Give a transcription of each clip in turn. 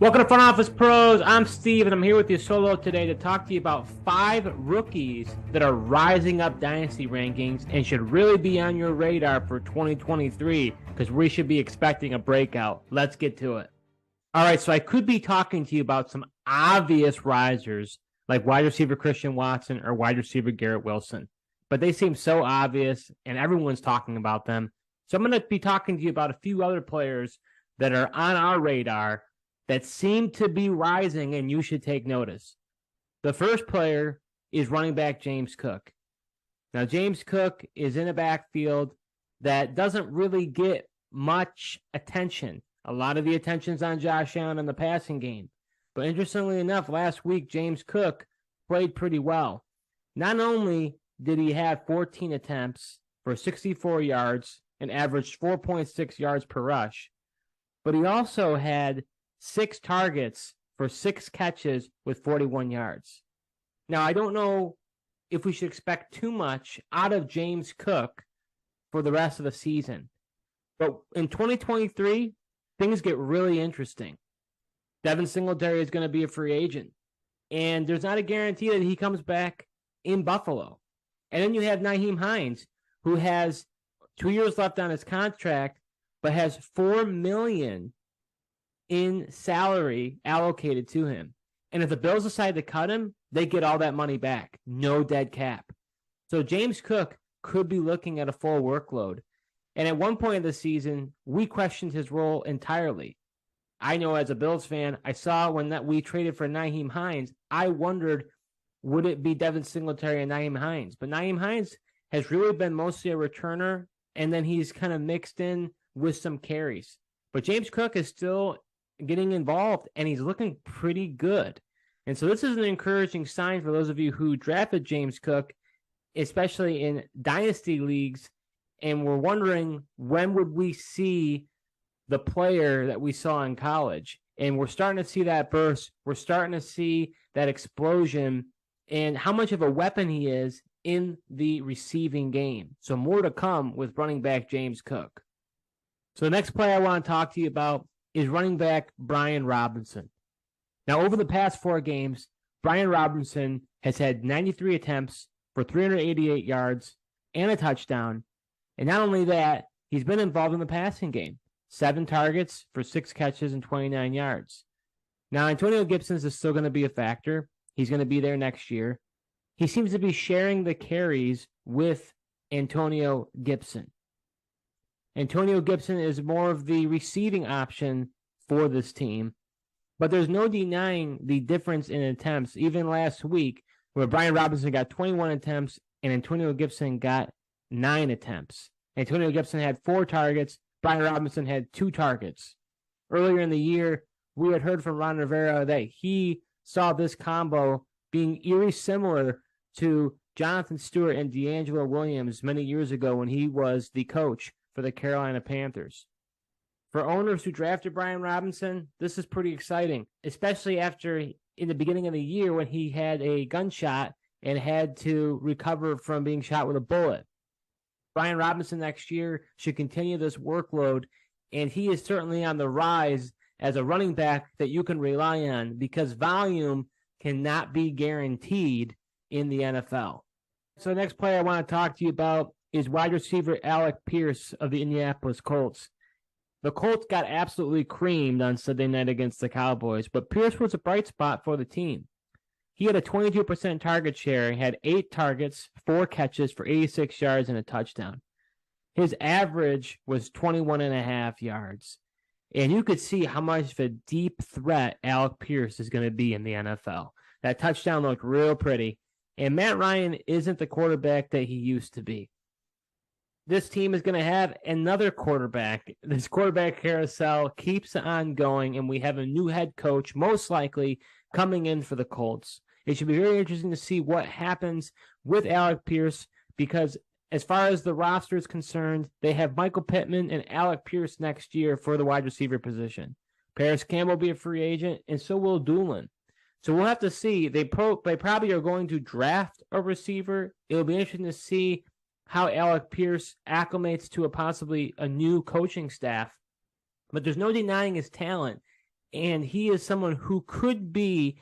Welcome to Front Office Pros. I'm Steve, and I'm here with you solo today to talk to you about 5 rookies that are rising up Dynasty rankings and should really be on your radar for 2023 because we should be expecting a breakout. Let's get to it. All right, so I could be talking to you about some obvious risers like wide receiver Christian Watson or wide receiver Garrett Wilson, but they seem so obvious and everyone's talking about them. So I'm going to be talking to you about a few other players that are on our radar that seem to be rising, and you should take notice. The first player is running back James Cook. Now, James Cook is in a backfield that doesn't really get much attention. A lot of the attention's on Josh Allen in the passing game. But interestingly enough, last week, James Cook played pretty well. Not only did he have 14 attempts for 64 yards and averaged 4.6 yards per rush, but he also had 6 targets for 6 catches with 41 yards. Now, I don't know if we should expect too much out of James Cook for the rest of the season. But in 2023, things get really interesting. Devin Singletary is going to be a free agent, and there's not a guarantee that he comes back in Buffalo. And then you have Nyheim Hines, who has 2 years left on his contract, but has $4 million in salary allocated to him. And if the Bills decide to cut him, they get all that money back. No dead cap. So James Cook could be looking at a full workload. And at one point of the season, we questioned his role entirely. I know as a Bills fan, I saw when we traded for Nyheim Hines, I wondered, would it be Devin Singletary and Nyheim Hines? But Nyheim Hines has really been mostly a returner, and then he's kind of mixed in with some carries. But James Cook is still getting involved, and he's looking pretty good. And so this is an encouraging sign for those of you who drafted James Cook, especially in dynasty leagues, and we're wondering when would we see the player that we saw in college. And we're starting to see that burst. We're starting to see that explosion and how much of a weapon he is in the receiving game. So more to come with running back James Cook. So the next player I want to talk to you about is running back Brian Robinson. Now, over the past 4 games, Brian Robinson has had 93 attempts for 388 yards and a touchdown. And not only that, he's been involved in the passing game. 7 targets for 6 catches and 29 yards. Now, Antonio Gibson is still going to be a factor. He's going to be there next year. He seems to be sharing the carries with Antonio Gibson. Antonio Gibson is more of the receiving option for this team, but there's no denying the difference in attempts. Even last week, where Brian Robinson got 21 attempts and Antonio Gibson got 9 attempts. Antonio Gibson had 4 targets. Brian Robinson had 2 targets. Earlier in the year, we had heard from Ron Rivera that he saw this combo being eerie similar to Jonathan Stewart and D'Angelo Williams many years ago when he was the coach for the Carolina Panthers. For owners who drafted Brian Robinson, this is pretty exciting, especially after in the beginning of the year when he had a gunshot and had to recover from being shot with a bullet. Brian Robinson next year should continue this workload, and he is certainly on the rise as a running back that you can rely on because volume cannot be guaranteed in the NFL. So the next player I want to talk to you about is wide receiver Alec Pierce of the Indianapolis Colts. The Colts got absolutely creamed on Sunday night against the Cowboys, but Pierce was a bright spot for the team. He had a 22% target share, had 8 targets, 4 catches for 86 yards and a touchdown. His average was 21.5 yards. And you could see how much of a deep threat Alec Pierce is going to be in the NFL. That touchdown looked real pretty. And Matt Ryan isn't the quarterback that he used to be. This team is going to have another quarterback. This quarterback carousel keeps on going, and we have a new head coach, most likely, coming in for the Colts. It should be very interesting to see what happens with Alec Pierce because as far as the roster is concerned, they have Michael Pittman and Alec Pierce next year for the wide receiver position. Paris Campbell will be a free agent, and so will Doolin. So we'll have to see. They probably are going to draft a receiver. It'll be interesting to see how Alec Pierce acclimates to possibly a new coaching staff. But there's no denying his talent. and he is someone who could be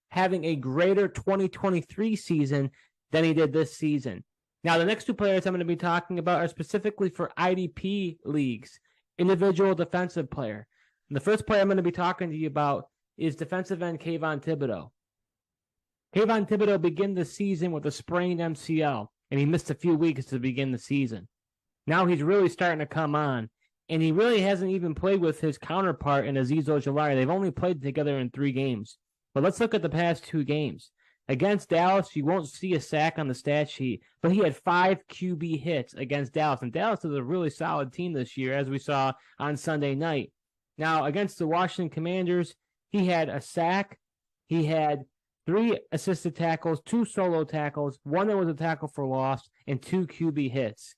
having a greater 2023 season than he did this season. Now, the next two players I'm going to be talking about are specifically for IDP leagues, individual defensive player. And the first player I'm going to be talking to you about is defensive end Kayvon Thibodeaux. Kayvon Thibodeaux began the season with a sprained MCL, and he missed a few weeks to begin the season. Now he's really starting to come on, and he really hasn't even played with his counterpart in Azeez Ojulari. They've only played together in 3 games. But let's look at the past 2 games. Against Dallas, you won't see a sack on the stat sheet, but he had 5 QB hits against Dallas, and Dallas is a really solid team this year, as we saw on Sunday night. Now, against the Washington Commanders, he had a sack, he had 3 assisted tackles, 2 solo tackles, 1 that was a tackle for loss, and 2 QB hits.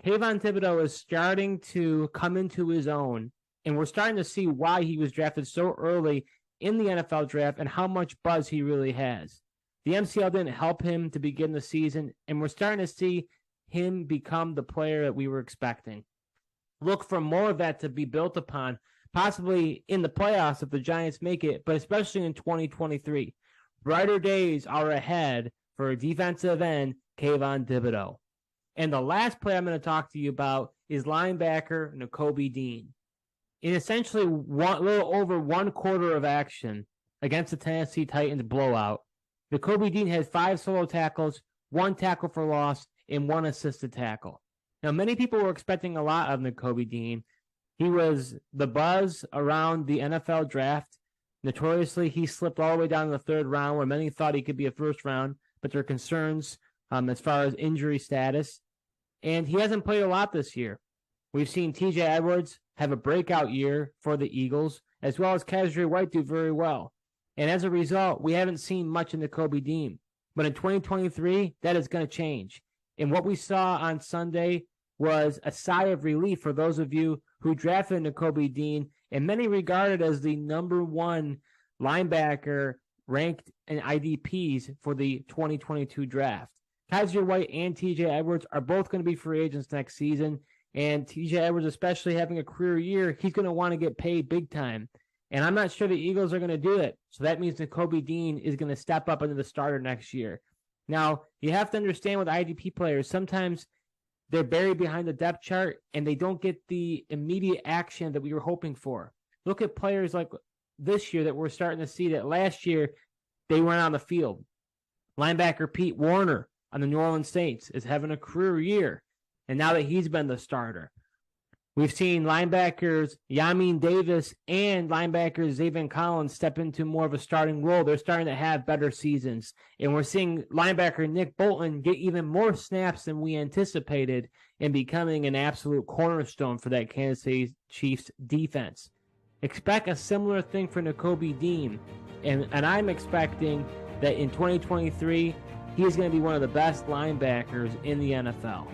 Kayvon Thibodeaux is starting to come into his own, and we're starting to see why he was drafted so early in the NFL draft and how much buzz he really has. The MCL didn't help him to begin the season, and we're starting to see him become the player that we were expecting. Look for more of that to be built upon, possibly in the playoffs if the Giants make it, but especially in 2023. Brighter days are ahead for defensive end Kayvon Thibodeaux. And the last player I'm going to talk to you about is linebacker Nakobe Dean. In essentially a little over 1 quarter of action against the Tennessee Titans blowout, Nakobe Dean had 5 solo tackles, 1 tackle for loss, and 1 assisted tackle. Now, many people were expecting a lot of Nakobe Dean. He was the buzz around the NFL draft. Notoriously, he slipped all the way down in the 3rd round, where many thought he could be a 1st round, but there are concerns as far as injury status. And he hasn't played a lot this year. We've seen TJ Edwards have a breakout year for the Eagles, as well as Kazri White do very well. And as a result, we haven't seen much in Nakobe Dean. But in 2023, that is going to change. And what we saw on Sunday was a sigh of relief for those of you who drafted Nakobe Dean, and many regarded as the #1 linebacker ranked in IDPs for the 2022 draft. Kazri White and TJ Edwards are both going to be free agents next season, and TJ Edwards, especially having a career year, he's going to want to get paid big time. And I'm not sure the Eagles are going to do it. So that means Nakobe Dean is going to step up into the starter next year. Now, you have to understand with IDP players, sometimes they're buried behind the depth chart and they don't get the immediate action that we were hoping for. Look at players like this year that we're starting to see that last year they weren't on the field. Linebacker Pete Warner on the New Orleans Saints is having a career year, and now that he's been the starter. We've seen linebackers Yamin Davis and linebackers Zaven Collins step into more of a starting role. They're starting to have better seasons. And we're seeing linebacker Nick Bolton get even more snaps than we anticipated and becoming an absolute cornerstone for that Kansas City Chiefs defense. Expect a similar thing for Nakobe Dean. And I'm expecting that in 2023, he is going to be one of the best linebackers in the NFL.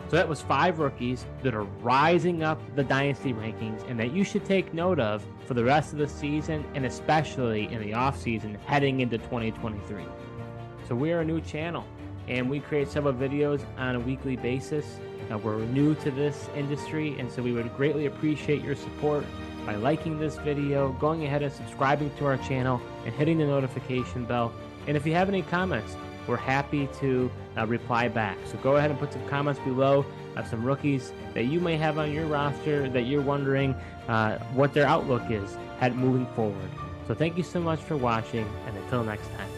So that was 5 rookies that are rising up the Dynasty rankings and that you should take note of for the rest of the season and especially in the offseason heading into 2023. So we are a new channel and we create several videos on a weekly basis. We're new to this industry, and so we would greatly appreciate your support by liking this video, going ahead and subscribing to our channel, and hitting the notification bell. And if you have any comments, we're happy to reply back. So go ahead and put some comments below of some rookies that you may have on your roster that you're wondering what their outlook is moving forward. So thank you so much for watching, and until next time.